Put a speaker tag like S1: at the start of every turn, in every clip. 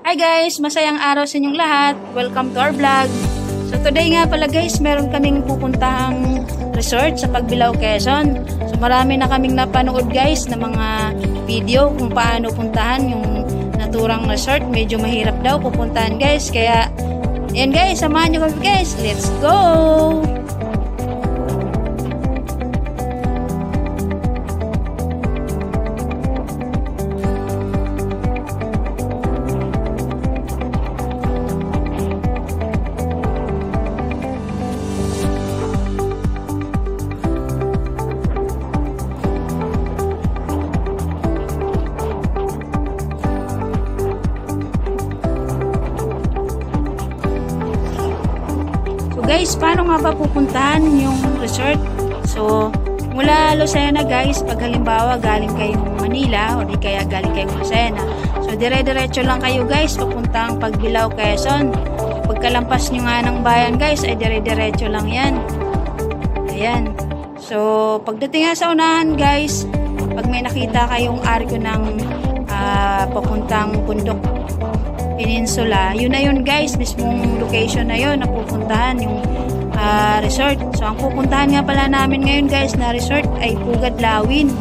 S1: Hi guys! Masayang araw sa inyong lahat. Welcome to our vlog. So today nga pala guys, meron kaming pupuntahang resort sa Pagbilao, Quezon. So marami na kaming napanood guys na mga video kung paano puntahan yung naturang resort. Medyo mahirap daw pupuntahan guys. Kaya yan guys, samahan nyo kami guys. Let's go! Guys, paano nga ba pupuntahan yung resort? So, mula Lucena guys, pag halimbawa galing kayong Manila o di kaya galing kayong Lucena. So, dire-diretso lang kayo guys, papuntang Pagbilao, Quezon. Pagkalampas nyo nga ng bayan guys, ay dire-diretso lang yan. Ayan. So, pagdating nga sa unahan guys, pag may nakita kayong arko ng papuntang Bundok Peninsula, yun na yun guys, mismong location na yun na pupuntahan yung resort. So ang pupuntahan nga pala namin ngayon guys na resort ay Pugad Lawin.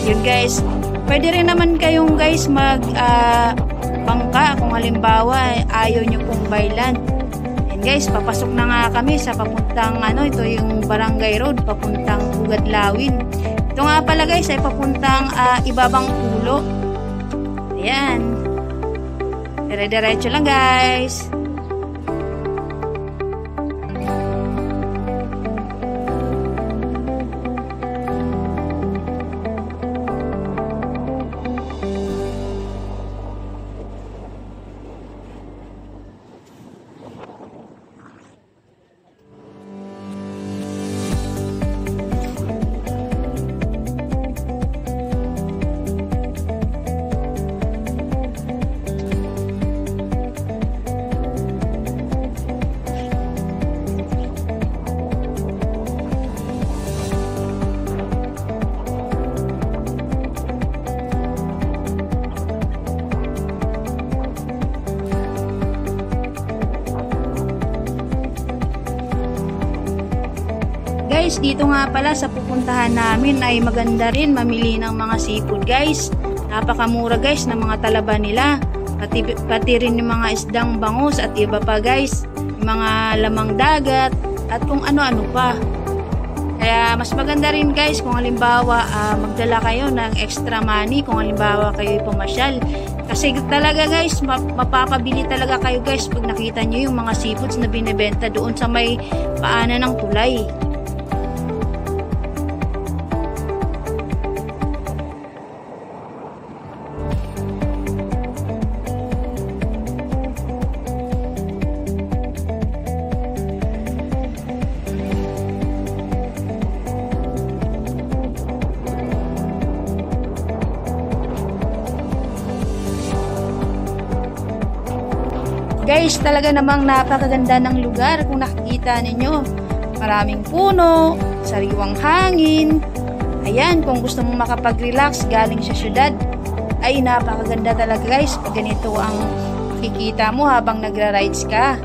S1: Yun guys, pwede rin naman kayong guys mag bangka kung halimbawa ayaw nyo pong baylan. And guys, papasok na nga kami sa papuntang ito yung Barangay Road papuntang Pugad Lawin. Ito nga pala guys ay papuntang Ibabang Pulo. Ayan, dire-diretso lang guys. Guys, dito nga pala sa pupuntahan namin ay maganda rin mamili ng mga seafood guys. Napakamura guys ng mga talaba nila. Pati rin yung mga isdang bangus at iba pa guys. Yung mga lamang dagat at kung ano-ano pa. Kaya mas maganda rin guys kung halimbawa magdala kayo ng extra money kung halimbawa kayo pumasyal. Kasi talaga guys, mapapabili talaga kayo guys pag nakita nyo yung mga seafoods na binibenta doon sa may paanan ng tulay. Guys, talaga namang napakaganda ng lugar kung nakikita ninyo. Maraming puno, sariwang hangin. Ayan, kung gusto mong makapag-relax galing sa syudad, ay napakaganda talaga guys. Pag ganito ang makikita mo habang nagra-rides ka.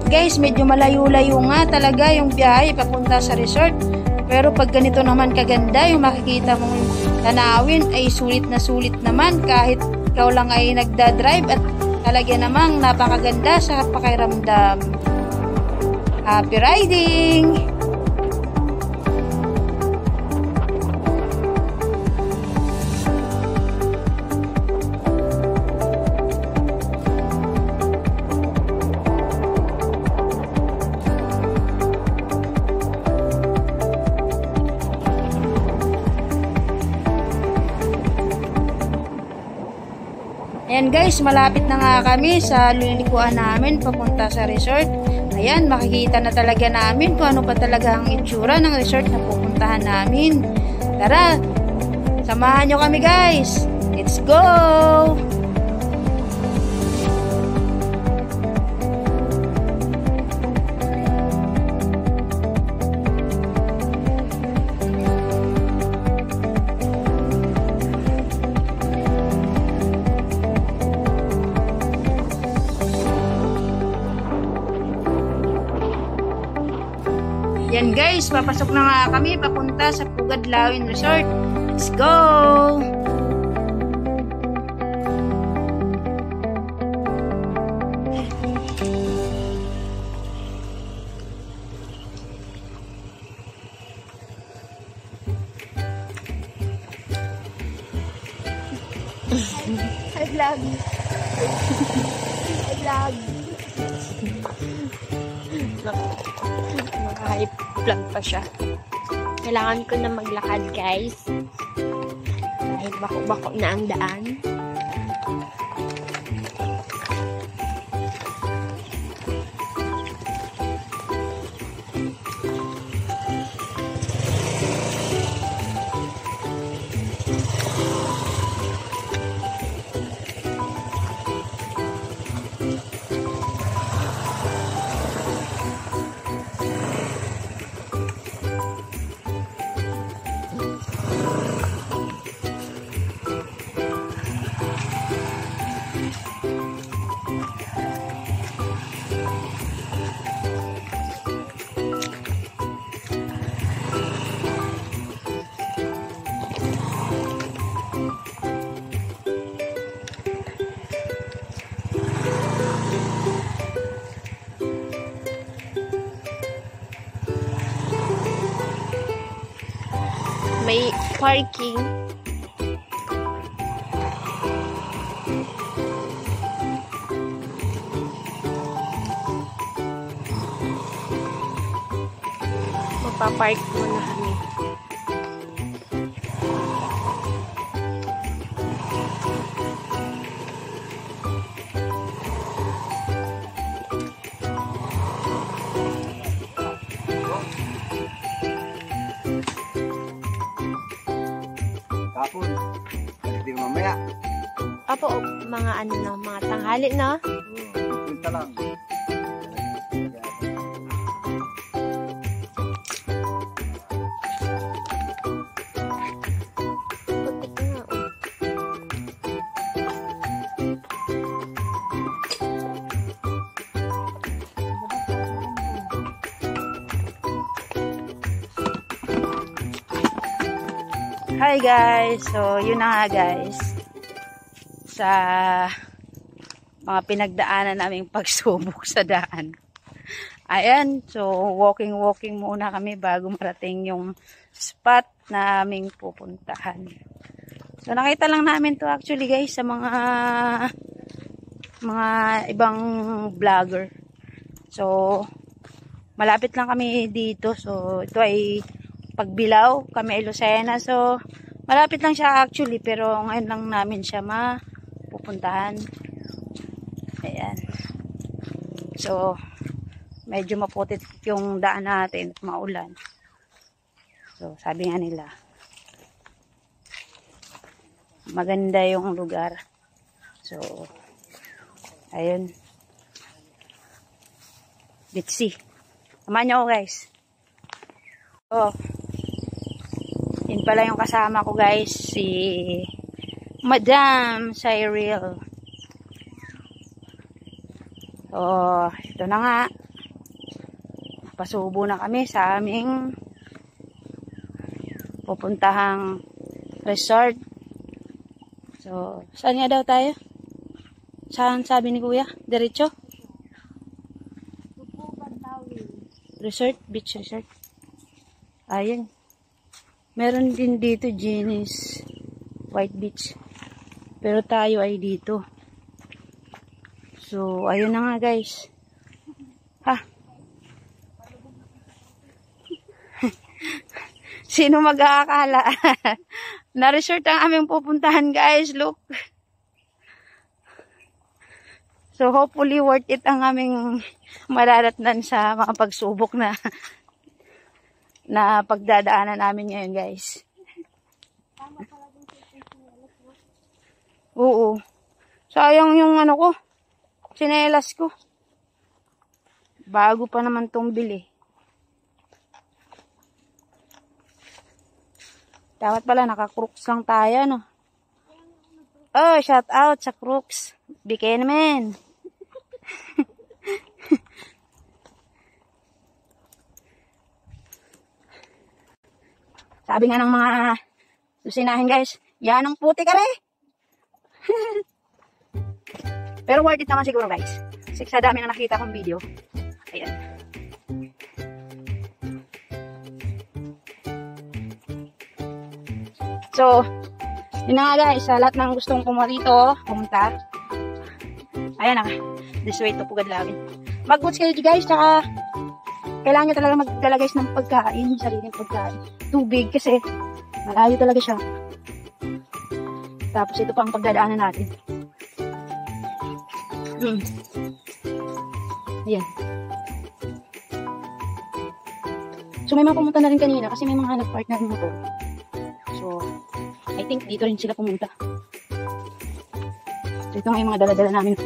S1: Guys, medyo malayo-layo nga talaga yung biyahe papunta sa resort. Pero pag ganito naman kaganda yung makikita mong tanawin ay sulit na sulit naman kahit ikaw lang ay nagda-drive at talaga namang napakaganda sa pakiramdam. Happy riding! Ayan guys, malapit na nga kami sa lilikuan namin papunta sa resort. Ayan, makikita na talaga namin kung ano pa talaga ang itsura ng resort na pupuntahan namin. Tara, samahan nyo kami guys. Let's go! Yan guys, papasok na nga kami papunta sa Pugad Lawin Resort. Let's go! I vlog. I vlog.
S2: Hype vlog pa siya. Kailangan ko na maglakad guys. Dahil bako-bako na ang daan. May parking. Magpa-park muna kami.
S3: Kapon. Hindi mamaya.
S2: Apo, mga ano na, mga tanghali na.
S3: Punta lang.
S2: Putik na, oh.
S1: Hi guys! So, yun na nga guys. Sa mga pinagdaanan naming pagsubok sa daan. Ayan, so walking muna kami bago marating yung spot na aming pupuntahan. So, nakita lang namin to actually guys sa mga ibang vlogger. So, malapit lang kami dito. So, ito ay Pagbilao, kami ay Lucena. So, malapit lang siya actually, pero ngayon lang namin siya mapupuntahan. Ayan. So, medyo maputit yung daan natin, maulan. So, sabi nga nila, maganda yung lugar. So, ayun. Let's see. Samahan niyo ako guys. Oh. Yun pala yung kasama ko guys, si Madam Cyril. So, ito na nga. Pasubo na kami sa aming pupuntahang resort. So, saan nga daw tayo? Saan sabi ni Kuya? Diretso? Resort? Beach resort? Ayun. Meron din dito, Genis White Beach. Pero tayo ay dito. So, ayun na nga guys. Ha? Sino mag-aakala? Na-resort ang aming pupuntahan guys. Look. So, hopefully worth it ang aming mararatnan sa mga pagsubok na pagdadaanan namin ngayon, guys. Oo. Sayang yung ano ko, tsinelas ko. Bago pa naman tong bili. Dapat pala naka-crooks lang tayo, no? Oh, shout out sa crooks. Bigay naman. Sabi nga ng mga susinahin, guys, yan ang puti ka rin. Pero worth it naman siguro, guys. Kasi sa dami na nakita kong video. Ayan. So, yun na nga, guys. Sa lahat ng gustong pumunta. Ayan na. This way to Pugadlawin. Mag-goods kayo, guys. Tsaka, kailangan nyo talaga magdala, guys, ng pagkain. Sariling pagkain. Tubig kasi malayo talaga siya. Tapos ito pa ang pagdadaanan natin. Ayan. So may mga pumunta na rin kanina kasi may mga nag-park na rin motor. So I think dito rin sila pumunta. So ito nga yung mga dala-dala namin.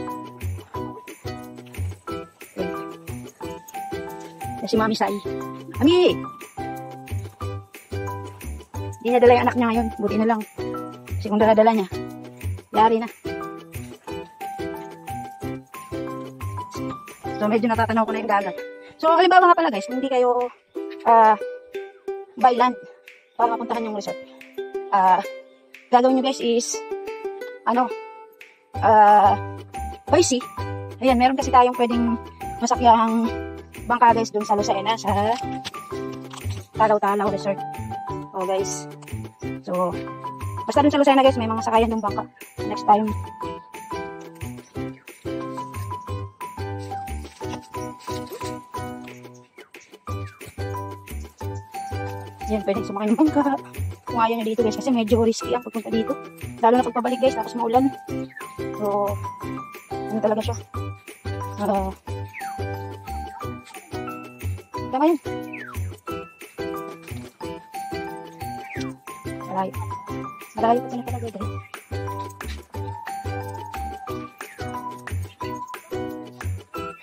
S1: Si Mami Sai. Mami! Hindi niya dala yung anak niya ngayon. Buti na lang. Kasi kung dala-dala niya, yari na. So, medyo natatanaw ko na yung dagat. So, halimbawa nga pala guys, kung hindi kayo by land para mapuntahan yung resort, gagawin nyo guys is, by sea. Ayan, meron kasi tayong pwedeng masakyahang bangka guys dun sa Lucena, sa Talaw-Talaw Resort. Oh guys. So, basta dun sa Lucena guys, may mga sakayan ng bangka. Next time. Yan, pwedeng sumakay ng bangka. Kung ayaw nyo dito guys, kasi medyo risky ang pagpunta dito. Lalo na pagpabalik guys, tapos maulan. So, ano talaga siya? Tama yun. Malayo. Malayo pa na talaga guys.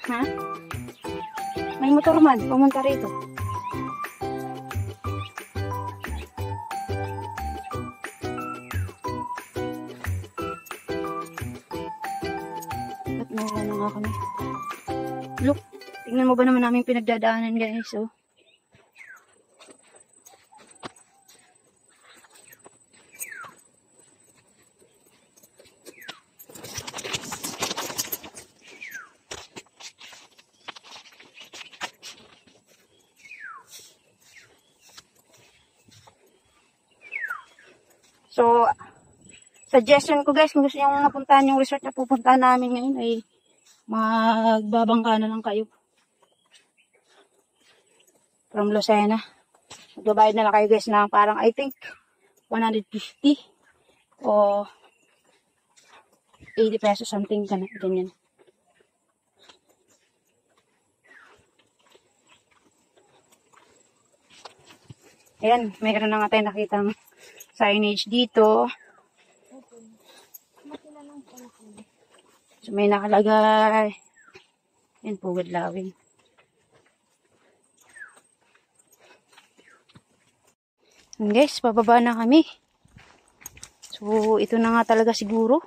S1: Ha? May motor man. Pumunta rito. At nawala na nga kami. Look. Tingnan mo ba naman namin pinagdadaanan guys. So. So, suggestion ko guys, kung gusto nyo napuntahan yung resort na pupuntahan namin ngayon ay magbabangka na lang kayo. From Lucena. Magbabayad na lang kayo guys ng parang I think 150 o 80 pesos something ganyan. Ayan, mayroon na nga tayo nakitang signage dito. So may nakalagay. Yan, Pugadlawin. And guys, bababa na kami. So ito na nga talaga siguro.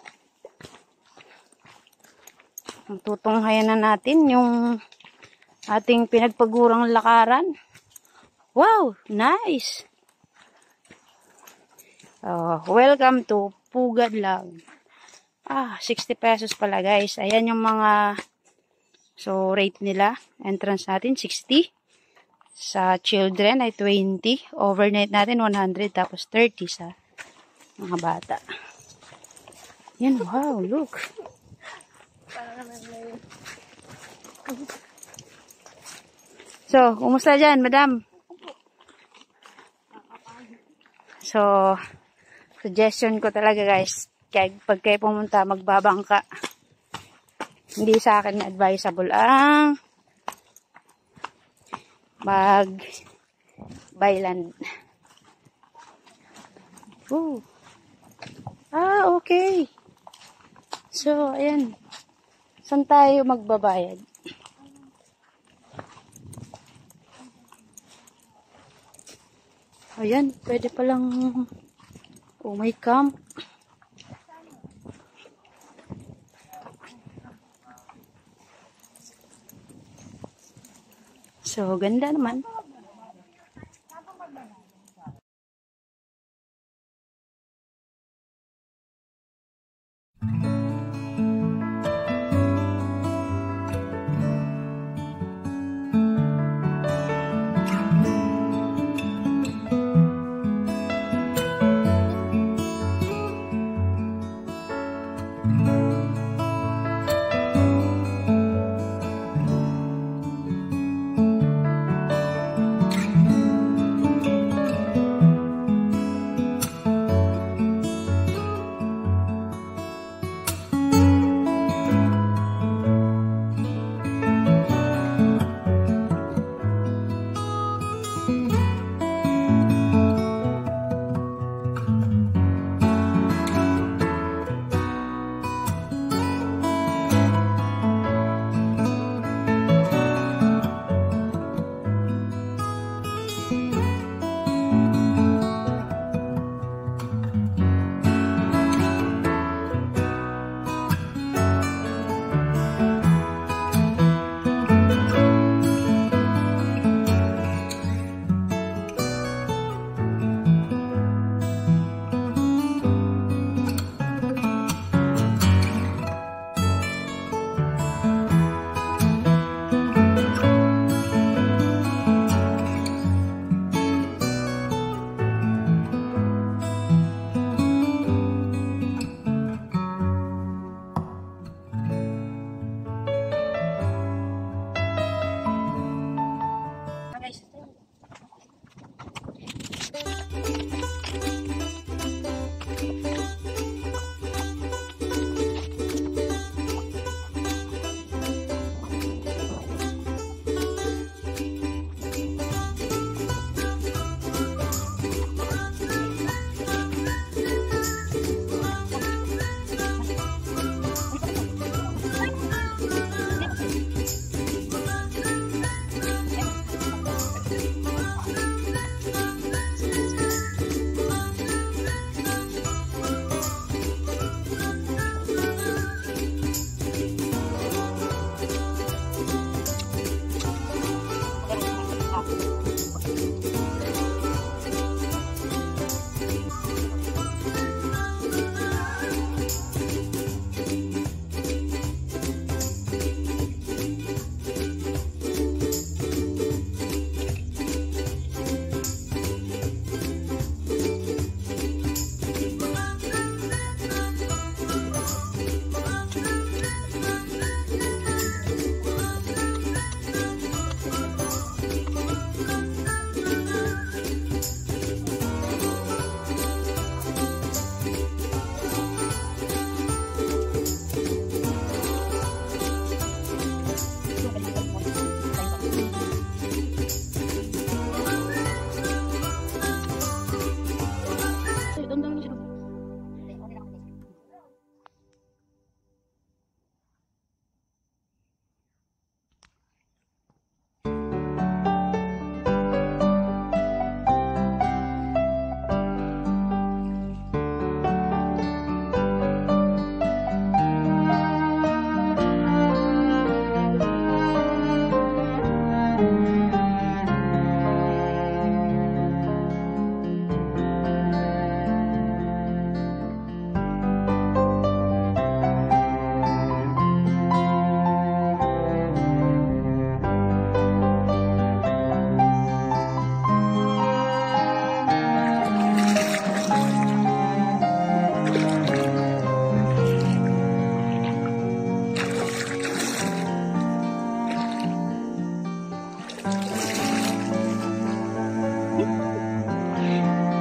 S1: Ang tutunghayan na natin yung ating pinagpagurang lakaran. Wow, nice! Welcome to Pugadlawin. 60 pesos pala guys. Ayan yung mga rate nila. Entrance natin 60. Sa children ay 20. Overnight natin 100. Tapos 30 sa mga bata. Yan, wow, look. So, kumusta dyan, madam? So, suggestion ko talaga guys, pag kayo pumunta, magbabangka. Hindi sa akin advisable ang mag-buy land. Okay. So, ayan. Saan tayo magbabayad? Ayan, pwede palang may camp. So, ganda naman.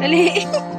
S2: Dali.